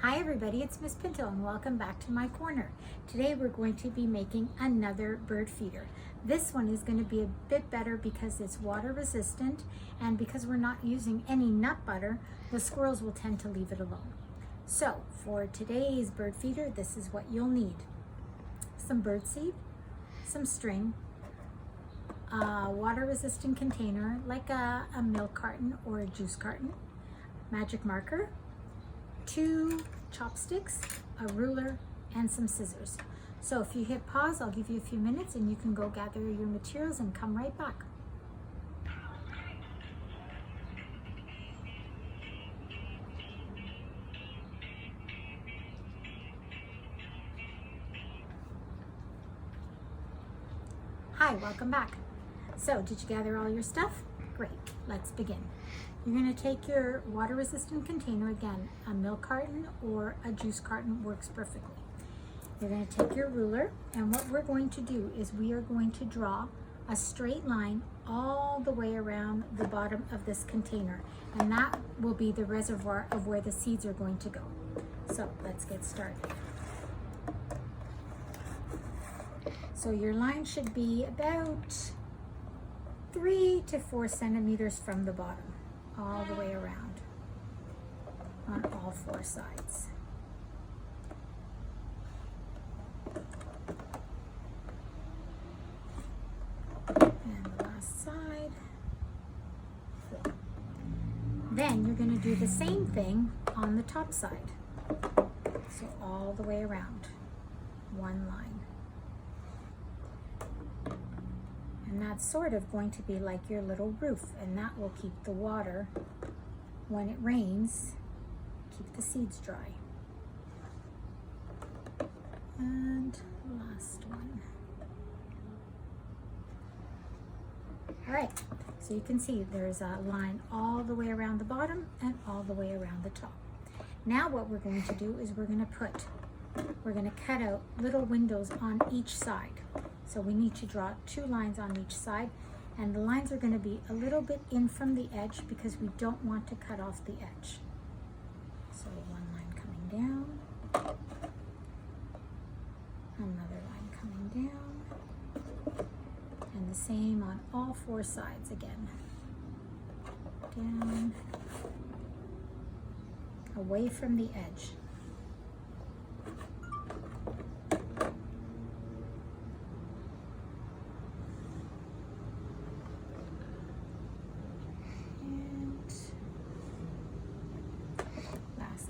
Hi everybody, it's Miss Pinto and welcome back to my corner. Today we're going to be making another bird feeder. This one is going to be a bit better because it's water resistant, and because we're not using any nut butter, the squirrels will tend to leave it alone. So for today's bird feeder, this is what you'll need. Some bird seed, some string, a water resistant container like a milk carton or a juice carton, magic marker, 2 chopsticks, a ruler, and some scissors. So if you hit pause, I'll give you a few minutes and you can go gather your materials and come right back. Hi, welcome back. So did you gather all your stuff? Great, let's begin. You're going to take your water resistant container, again, a milk carton or a juice carton works perfectly. You're going to take your ruler, and what we're going to do is we are going to draw a straight line all the way around the bottom of this container, and that will be the reservoir of where the seeds are going to go. So let's get started. So your line should be about 3 to 4 centimeters from the bottom, all the way around on all 4 sides. And the last side. Then you're going to do the same thing on the top side. So all the way around, one line. And that's sort of going to be like your little roof, and that will keep the water, when it rains, keep the seeds dry. And last one. All right, so you can see there's a line all the way around the bottom and all the way around the top. Now what we're going to do is we're going to cut out little windows on each side. So we need to draw 2 lines on each side, and the lines are going to be a little bit in from the edge because we don't want to cut off the edge. So one line coming down, another line coming down, and the same on all 4 sides again. Down, away from the edge.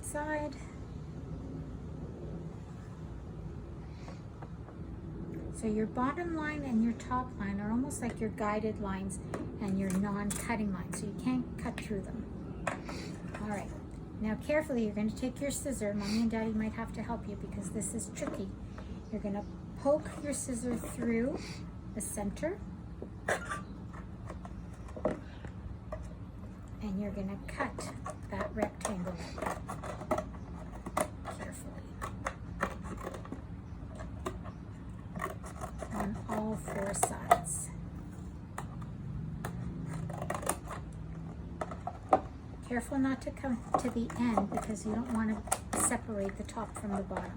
Side. So your bottom line and your top line are almost like your guided lines and your non-cutting lines, so you can't cut through them. All right, now carefully you're going to take your scissor. Mommy and Daddy might have to help you because this is tricky. You're going to poke your scissor through the center, and you're going to cut that rectangle carefully on all 4 sides. Careful not to come to the end because you don't want to separate the top from the bottom.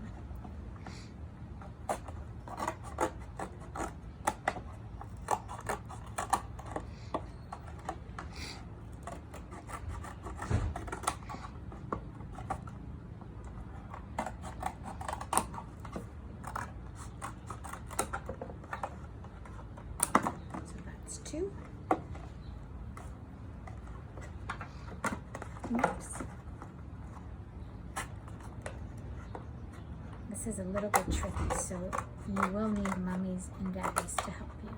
Two. Oops. This is a little bit tricky, so you will need mummies and daddies to help you.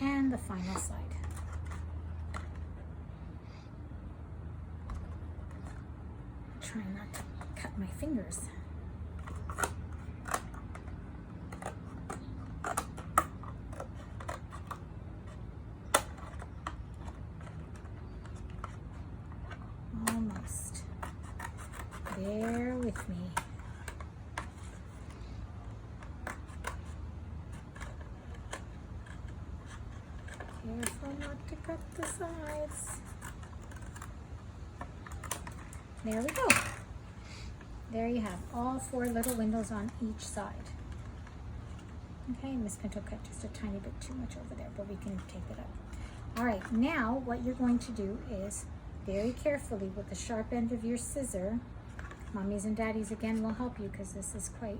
And the final side. Try not to cut my fingers. almost. Bear with me. Careful not to cut the sides. There we go. There you have all 4 little windows on each side. Okay, Miss Pinto cut just a tiny bit too much over there, but we can tape it up. All right, now what you're going to do is very carefully with the sharp end of your scissor, mommies and daddies again will help you because this is quite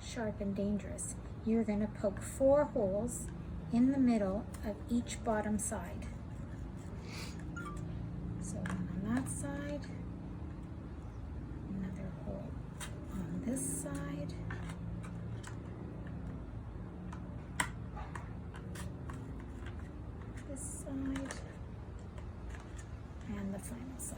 sharp and dangerous. You're going to poke 4 holes in the middle of each bottom side. So one on that side, another hole on this side, this side, and the final side.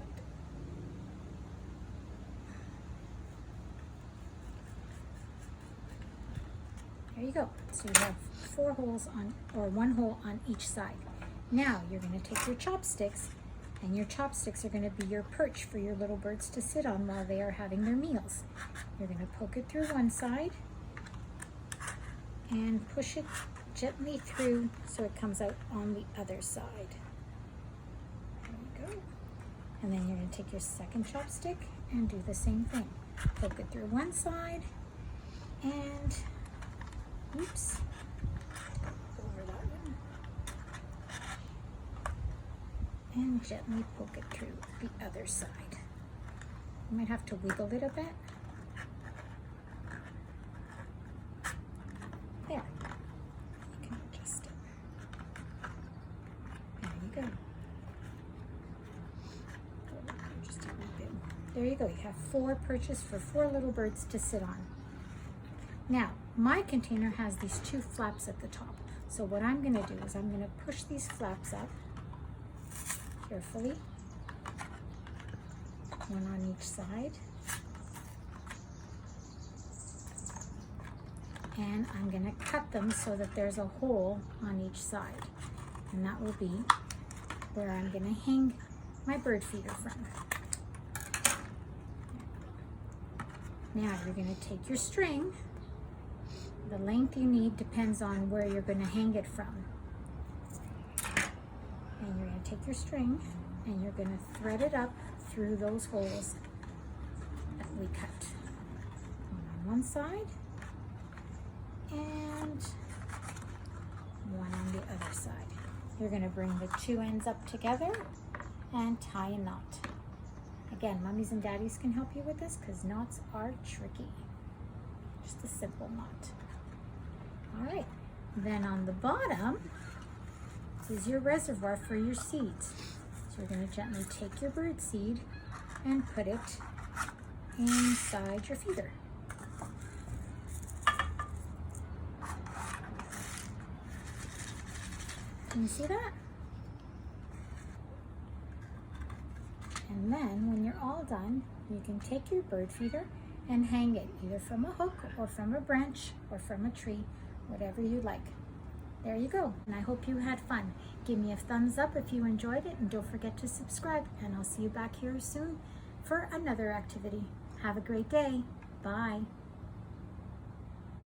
There you go. So you have 4 holes on, or 1 hole on each side. Now you're going to take your chopsticks, and your chopsticks are going to be your perch for your little birds to sit on while they are having their meals. You're going to poke it through one side and push it gently through so it comes out on the other side. There we go. And then you're going to take your second chopstick and do the same thing. Poke it through one side and oops, over that one. And gently poke it through the other side. You might have to wiggle it a bit. There. You can adjust it. There you go. Just a wee bit. There you go. You have 4 perches for 4 little birds to sit on. Now, my container has these 2 flaps at the top. So what I'm going to do is I'm going to push these flaps up carefully, one on each side, and I'm going to cut them so that there's a hole on each side, and that will be where I'm going to hang my bird feeder from. Now you're going to take your string. The length you need depends on where you're going to hang it from. And you're going to take your string and you're going to thread it up through those holes that we cut. One on one side and one on the other side. You're going to bring the 2 ends up together and tie a knot. Again, mummies and daddies can help you with this because knots are tricky. Just a simple knot. All right, then on the bottom is your reservoir for your seeds. So you're going to gently take your bird seed and put it inside your feeder. Can you see that? And then when you're all done, you can take your bird feeder and hang it either from a hook or from a branch or from a tree, whatever you like. There you go, and I hope you had fun. Give me a thumbs up if you enjoyed it, and don't forget to subscribe, and I'll see you back here soon for another activity. Have a great day. Bye.